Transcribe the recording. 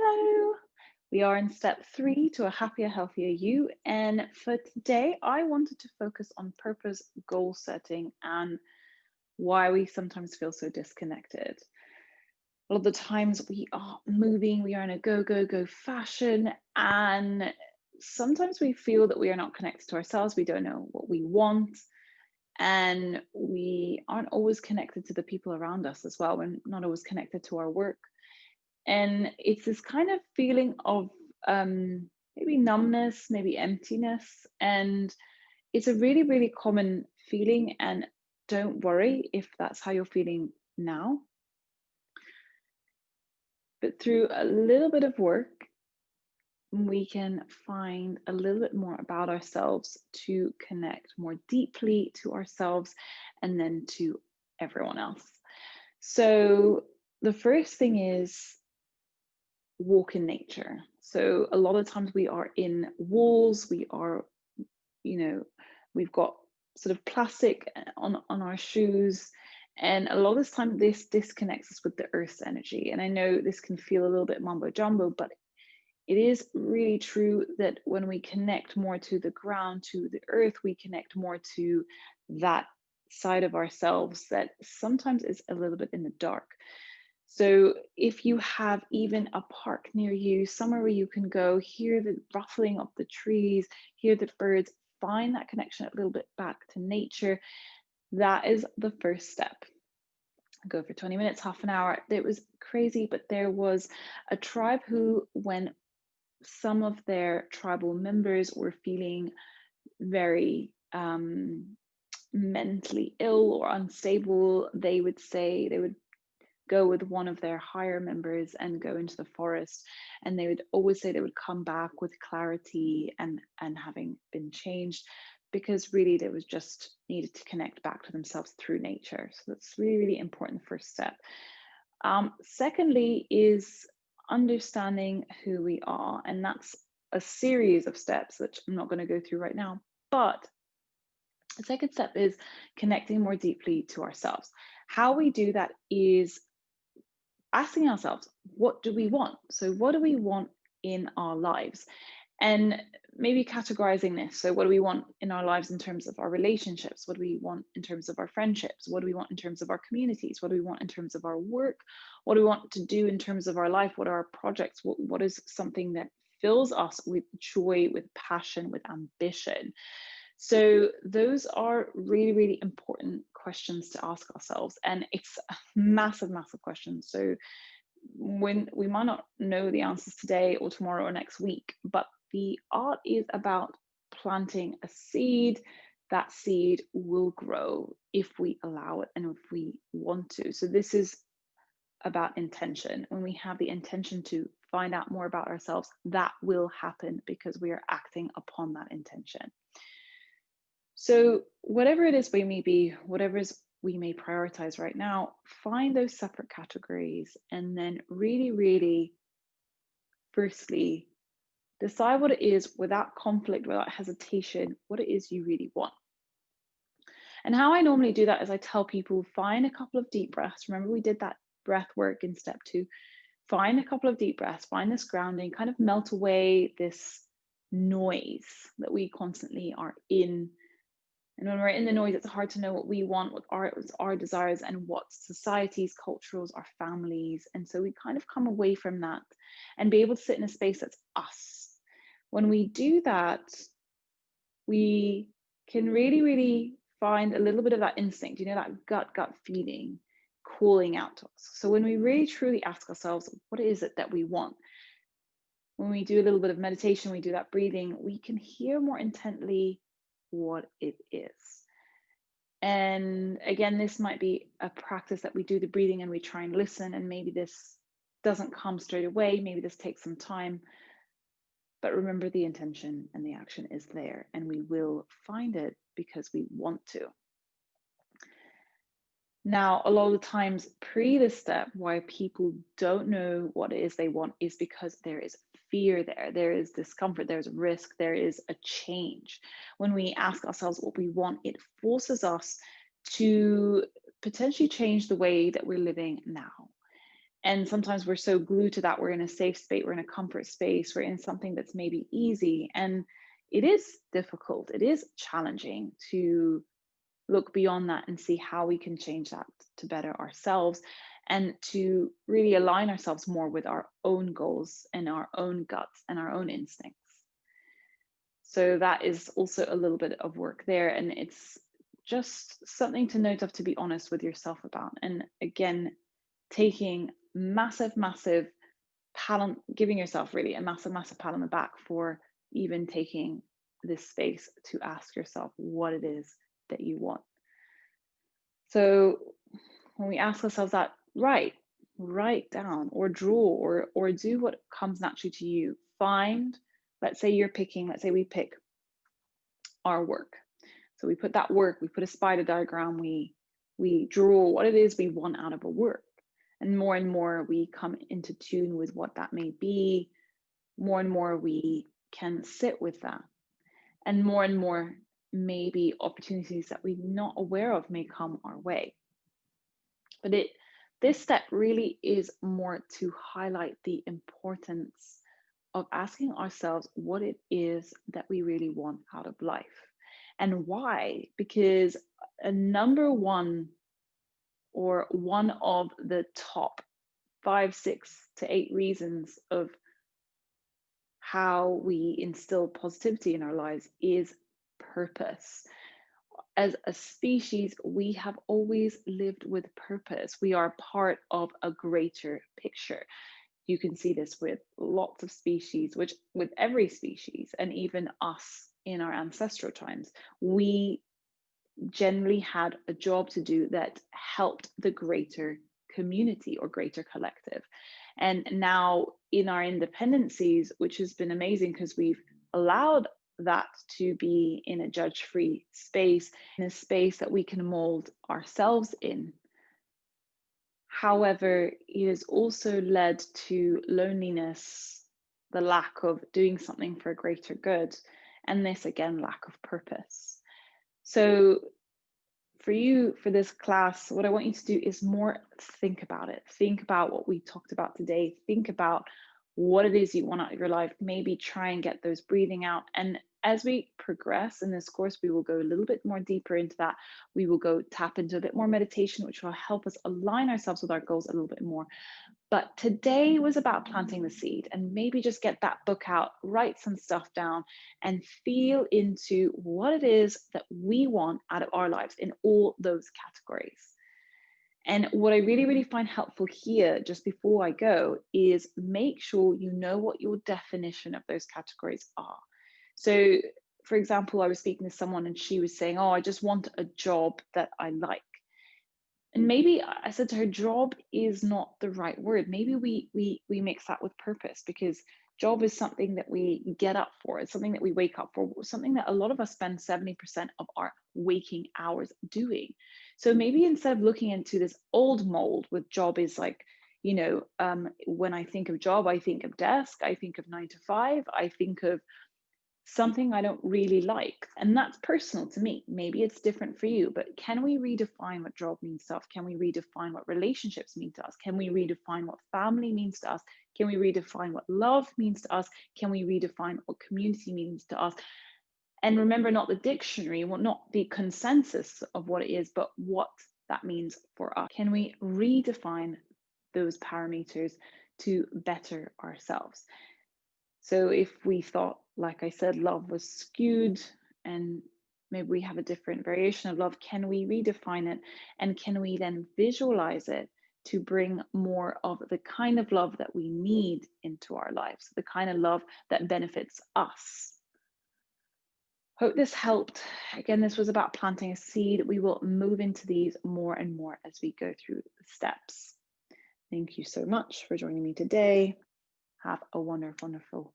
Hello. We are in step 3 to a happier, healthier you. And for today, I wanted to focus on purpose, goal setting, and why we sometimes feel so disconnected. A lot of the times we are moving, we are in a go, go, go fashion, and sometimes we feel that we are not connected to ourselves. We don't know what we want, and we aren't always connected to the people around us as well. We're not always connected to our work, and it's this kind of feeling of maybe numbness, maybe emptiness. And it's a really, really common feeling. And don't worry if that's how you're feeling now. But through a little bit of work, we can find a little bit more about ourselves to connect more deeply to ourselves and then to everyone else. So, the first thing is walk in nature. So a lot of times we are in walls, we are, you know, we've got sort of plastic on our shoes. And a lot of this time this disconnects us with the earth's energy. And I know this can feel a little bit mumbo jumbo, but it is really true that when we connect more to the ground, to the earth, we connect more to that side of ourselves that sometimes is a little bit in the dark. So if you have even a park near you, somewhere where you can go, hear the ruffling of the trees, hear the birds, find that connection a little bit back to nature, that is the first step. Go for 20 minutes, half an hour. It was crazy, but there was a tribe who, when some of their tribal members were feeling very mentally ill or unstable, they would say they would go with one of their higher members and go into the forest, and they would always say they would come back with clarity and having been changed, because really they was just needed to connect back to themselves through nature. So that's really, really important first step. Secondly is understanding who we are, and that's a series of steps which I'm not going to go through right now. But the second step is connecting more deeply to ourselves. How we do that is asking ourselves, what do we want? So, what do we want in our lives? And maybe categorizing this. So, what do we want in our lives in terms of our relationships? What do we want in terms of our friendships? What do we want in terms of our communities? What do we want in terms of our work? What do we want to do in terms of our life? What are our projects? What is something that fills us with joy, with passion, with ambition? So those are really, really important questions to ask ourselves. And it's a massive, massive question. So when we might not know the answers today or tomorrow or next week, but the art is about planting a seed. That seed will grow if we allow it and if we want to. So this is about intention. When we have the intention to find out more about ourselves, that will happen because we are acting upon that intention. So, whatever it is we may be, whatever is we may prioritize right now, find those separate categories and then really, really, firstly, decide what it is without conflict, without hesitation, what it is you really want. And how I normally do that is I tell people find a couple of deep breaths. Remember, we did that breath work in step 2. Find a couple of deep breaths, find this grounding, kind of melt away this noise that we constantly are in. And when we're in the noise, it's hard to know what we want, what our desires, and what society's, cultures, our families. And so we kind of come away from that and be able to sit in a space that's us. When we do that, we can really, really find a little bit of that instinct, that gut feeling calling out to us. So when we really truly ask ourselves, what is it that we want? When we do a little bit of meditation, we do that breathing, we can hear more intently what it is. And again, this might be a practice that we do the breathing and we try and listen, and maybe this doesn't come straight away, maybe this takes some time. But remember, the intention and the action is there, and we will find it because we want to. Now, a lot of the times pre this step, why people don't know what it is they want is because there is fear there. There is discomfort, there's risk, there is a change. When we ask ourselves what we want, it forces us to potentially change the way that we're living now. And sometimes we're so glued to that, we're in a safe space, we're in a comfort space, we're in something that's maybe easy. And it is difficult, it is challenging to look beyond that and see how we can change that to better ourselves and to really align ourselves more with our own goals and our own guts and our own instincts. So that is also a little bit of work there. And it's just something to note of, to be honest with yourself about. And again, taking massive pat on, giving yourself really a massive pat on the back for even taking this space to ask yourself what it is that you want. So when we ask ourselves that, write down or draw or do what comes naturally to you. Find, let's say we pick our work. So we put that work, we put a spider diagram, we draw what it is we want out of a work. And more we come into tune with what that may be. More and more we can sit with that. And more maybe opportunities that we're not aware of may come our way. But this step really is more to highlight the importance of asking ourselves what it is that we really want out of life. And why? Because a number one, or one of the top 5, 6 to 8 reasons of how we instill positivity in our lives is purpose. As a species, we have always lived with purpose. We are part of a greater picture. You can see this with lots of species, which with every species, and even us in our ancestral times, we generally had a job to do that helped the greater community or greater collective. And now in our independencies, which has been amazing because we've allowed that to be in a judge-free space, in a space that we can mold ourselves in. However, it has also led to loneliness, the lack of doing something for a greater good, and this again, lack of purpose. So for you, for this class, what I want you to do is more think about it. Think about what we talked about today. Think about what it is you want out of your life. Maybe try and get those breathing out. And as we progress in this course, we will go a little bit more deeper into that. We will go tap into a bit more meditation, which will help us align ourselves with our goals a little bit more. But today was about planting the seed, and maybe just get that book out, write some stuff down, and feel into what it is that we want out of our lives in all those categories. And what I really find helpful here, just before I go, is make sure you know what your definition of those categories are. So, for example, I was speaking to someone and she was saying, oh, I just want a job that I like. And maybe I said to her, job is not the right word. Maybe we mix that with purpose, because job is something that we get up for. It's something that we wake up for, something that a lot of us spend 70% of our waking hours doing. So maybe instead of looking into this old mold with job is like, when I think of job, I think of desk, I think of 9 to 5, I think of something I don't really like. And that's personal to me. Maybe it's different for you, but can we redefine what job means to us? Can we redefine what relationships mean to us? Can we redefine what family means to us? Can we redefine what love means to us? Can we redefine what community means to us? And remember, not the dictionary, well, not the consensus of what it is, but what that means for us. Can we redefine those parameters to better ourselves? So if we thought, like I said, love was skewed and maybe we have a different variation of love, can we redefine it? And can we then visualize it to bring more of the kind of love that we need into our lives, the kind of love that benefits us? Hope this helped. Again, this was about planting a seed. We will move into these more and more as we go through the steps. Thank you so much for joining me today. Have a wonderful